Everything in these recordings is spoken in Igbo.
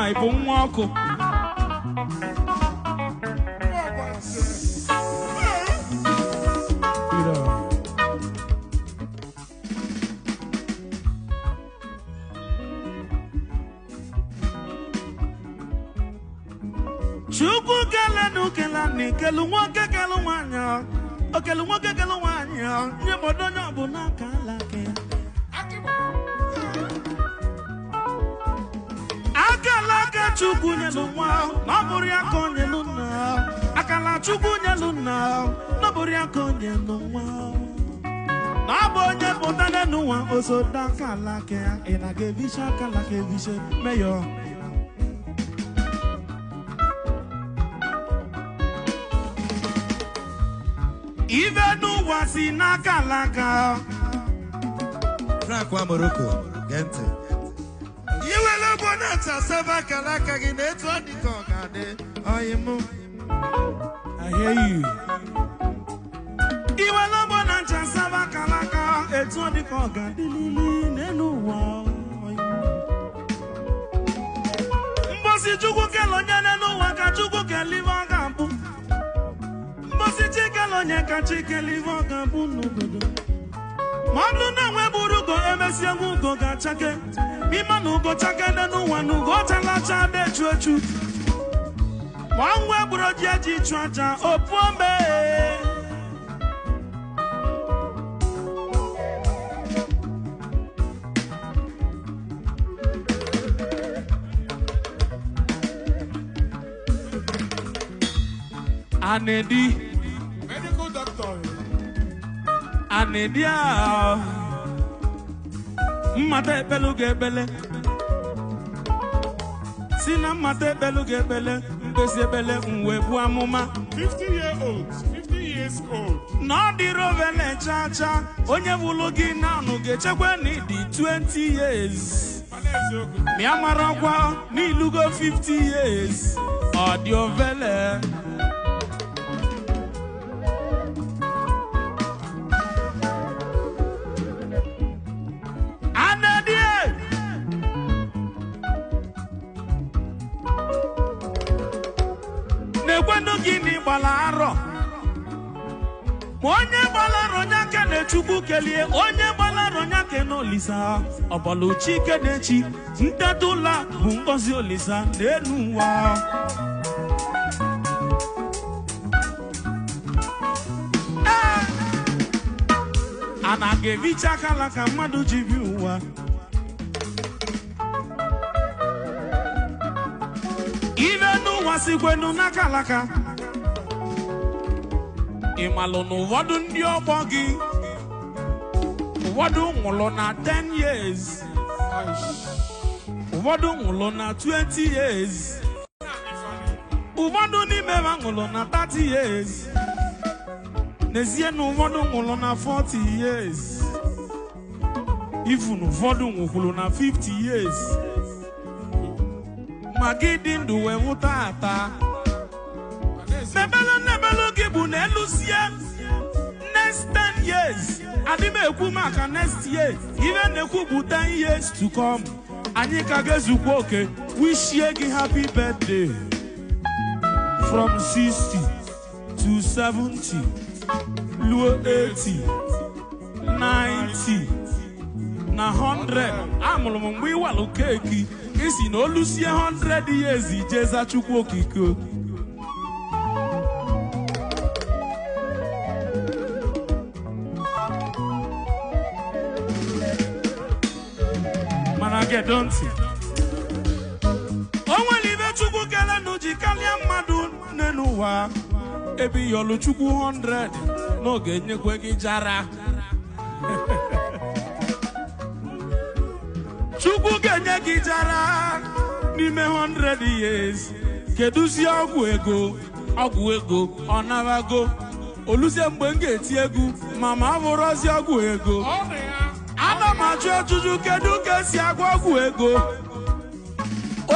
Ibu Morocco. Chuku kelenu kelani kelunwa kekelwanya. Okelunwa kekelwanya. Nyemodonya bunaka lake. Chukwu nyelu nwa n'ọbụrụ ya ka onye nna akala Chukwu nyelu nna n'ọbụrụ ya ka onye nwa n'abụ onye pụta n'ụwa osote akala ke ị na-ga-ebiche akala ka ebiche meyo ibe n'ụwa si n'akala ka Frank wa Morocco gente Iwele bonata saba kalaka ginetu adikogade oyimu. I hear you. Iwele bonata saba kalaka etu adikogade lili nenuwa. Mbosi Chukwu kelonye nenuwa ka Chukwu keliva gambu. Mbosi chikelonye ka chikeliva gambu n'obodo. Manu na weburugo emesi amugo ga chake. Mima nugo chake n'ụwa nugo chalacha de chuchu. Mwanwe buroji eji chuacha opuombe. Anedi Medical doctor. Anedia Mate beluge bele Sina mate beluge bele Mbese bele mwebu amuma 50 years old No di rovele chacha Onye vulugi na nuge chekwe ni di 20 years Mi amarokwa ni lugo 50 years Audio vele Gini balaro Onye balaro nyake ne Chukwu kelie Onye balaro nyake no lisa Obalo chike nechi Ntatula bungozi olisa Nenuwa Anagevicha kalaka madu jibiuwa Ivenu wasikwenu nakalaka Imalo n'ụfọdụ ndị ọgbọ gị ụfọdụ nwụrụ na 10 years ụfọdụ nwụrụ na 20 years ụfọdụ n'ime ha nwụrụ na 30 years n'ezie na ụfọdụ nwụrụ na 40 years even ụfọdụ nwụkwuru na 50 years ma gị dị ndụ wee nwụta ata Nebelo gibu na elusie next 10 years. Adime ekwu maka next year. Even nekwu bu 10 years to come. Anyị ka gezukwa oke. Wish ye gị happy birthday. From 60 to 70. Luo 80. 90. Na 100. Amụrụ m mgbe ịwalụ keeki. Isi na olusie 100 years ijeza Chukwu okike. Get don't see. Onwe live Chukwu kele nuji kalia mmadu nenuwa. Ebi yolu Chukwu 100 n'oge nyekwe gị jara. Chukwu genye gị jara n'ime 100 years. Keduzi ọgwụ ego ọnabago. oluzie mgbe m ga-eti egwu mama abụrụzi ọgwụ ego ana m ajụ ajụjụ kedu ka esi agwa ọgwụ ego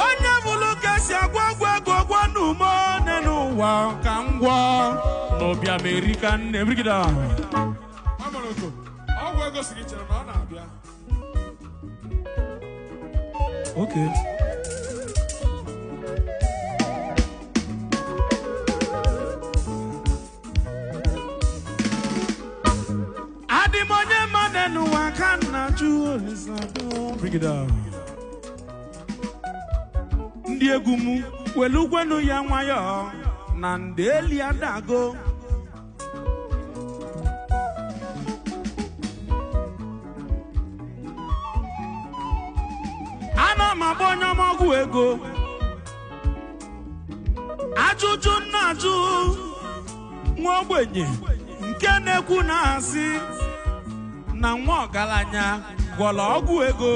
onye bụrụ ka esi agwa ọgwụ ego gwanụ m one n'ụwa ka m gwa n'ọbịa Amerika nne brigida ọgwụ ego siri chere na ọ na-abịa okay Adimonye manenu wakana juolisado brigida ndị egwu m welugwenu ya nwayọ na ndeli adago ana m agba onye ọmọgwụ ego ajụjụ na-ajụ nwa ogbenye nke na-ekwu na-asị na nwa ọgaranya gwọrọ ọgwụ ego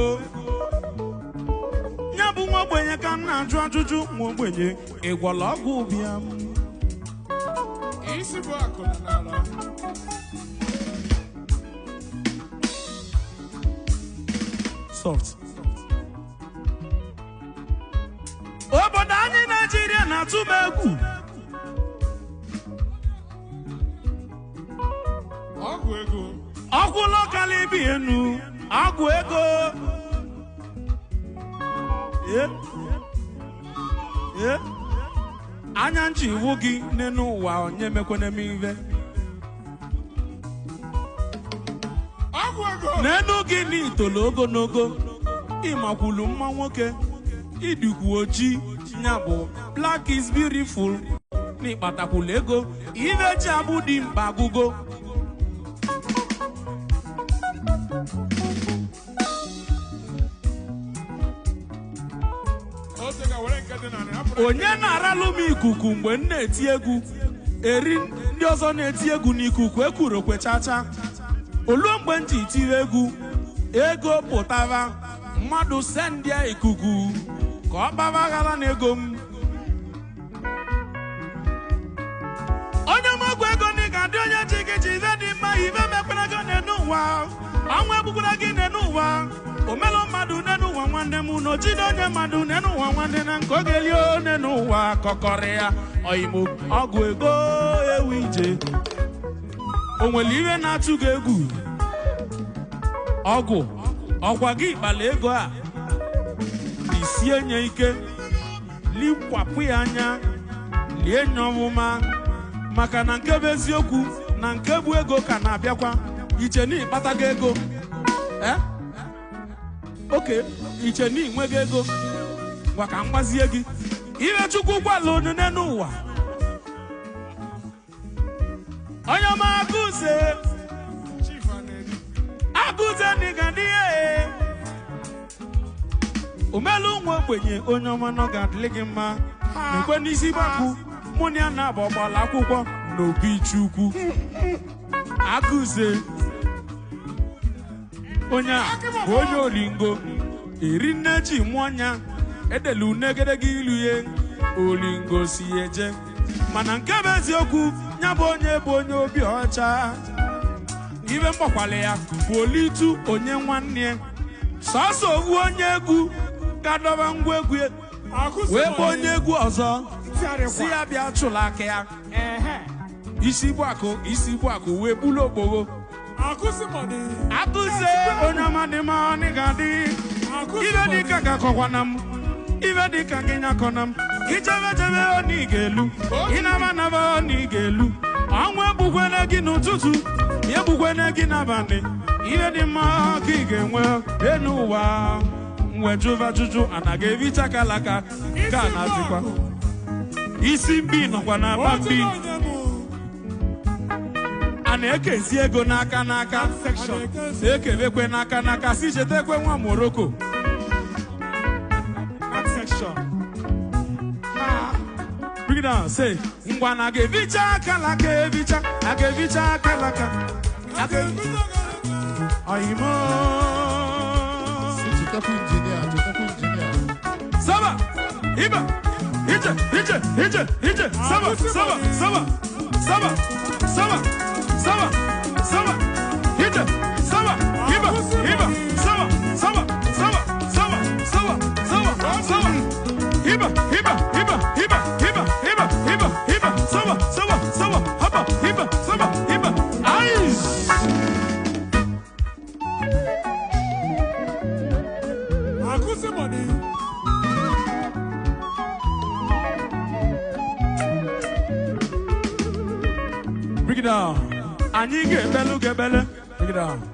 ya bụ nwa ogbenye ka m na-ajụ ajụjụ nwa ogbenye ịgwọrọ ọgwụ ụbịam isi bụ akụ n'ala soft obodo anyị Naijiria na-atụ m egwu ọgwụ ego ọgwụ lokal ibi enu ọgwụ ego anya nji iwu gị n'elu ụwa onye mekwana m ive ọgwụ ego n'elu gị n'itolo ogologo ịmakwulu mma nwoke idikwu ojii ya bụ black is beautiful n'ịkpatakwulu ego ive ji abụ dị mkpa agụgo onye na-aralụ m ikuku mgbe m na-eti egwu eri ndị ọzọ na-eti egwu n'ikuku ekwuru kwechacha oluo mgbe m ji tiri egwu ego pụtara mmadụ sendia ikuku ka ọ gbabaghara n'ego m onye ọmọgwụ ego ndị ga-adị onye ji gị ji ive dị mma ive mekwara gị n'enu ụwa ọnwa egbukwara gị n'enu ụwa omelu mmadụ n'enu ụwa nwanne m na ojide onye mmadụ n'enu ụwa nwanne na nke oge lie n'enu ụwa kọkọrọ ya oyimo ọgwụ ego ewu ije o nwere ihe na-atụ gị egwu ọgwụ ọkwa gị kpala ego a isie nye ike likwapụ ya anya lie nye ọmụma maka na nke bụ eziokwu na nke bụ ego ka na-abịakwa iche na ịkpatago ego oke iche na inwego ego gwa ka m gwazie gị ire chukwu gwala onune n'ụwa onye ọma agụze n'ịga n'ihe omelu nwa ogbenye onye ọma nọ ga-adịlị gị mma ekwe n'isi gbapụ mụ na ya na-agba ọgbala akwụkwọ n'obi chukwu agụze onye a bụ onye olingo eri nne ji mụọ nya edelu unegedege ilu ye olingo si eje mana nke bụ eziokwu ya bụ onye obi ọcha ibe mgbakwala ya bụ olitu onye nwanne sọsọ owu onye egwu ga-adọba ngwa egwu wee bụ onye egwu ọzọ si ya bịa chụla aka ya isi bụ akụ wee bulu okpogho akụze onye ọmadị ma ọ ga-adị ibe dịka gakọkwana m ibe dịka gị nyakọna m ichebechebe oni ga-elu ịnabanaba oni ga-elu ọnwa egbukwene gị n'ụtụtụ ya egbukwene gị n'abalị ihe dị mma ka ị ga-enwe enu ụwa mwejuva juju anaghị evicha kalaka ka na-adịkwa isi mbi nọkwa na aba mbi a na-ekezi ego n'aka n'aka ekebekwe n'aka n'aka si chetekwe nwa Morocco bring it down say ngwa na ga-evicha akalaka evicha a ga-evicha akalaka oyimo saba iba ije saba Saba, Saba, Saba, Saba, hit it, Saba, Hiba, Hiba, Saba, Saba, Saba, Saba, Saba, Saba, Saba, Hiba, Hiba, Hiba, Hiba, Hiba, Hiba, Hiba, Hiba, Saba, Saba, Saba, Haba, Hiba, Saba, Hiba, Ice. Akusi money. Bring it down. I need get bello, get bello. Bring it down.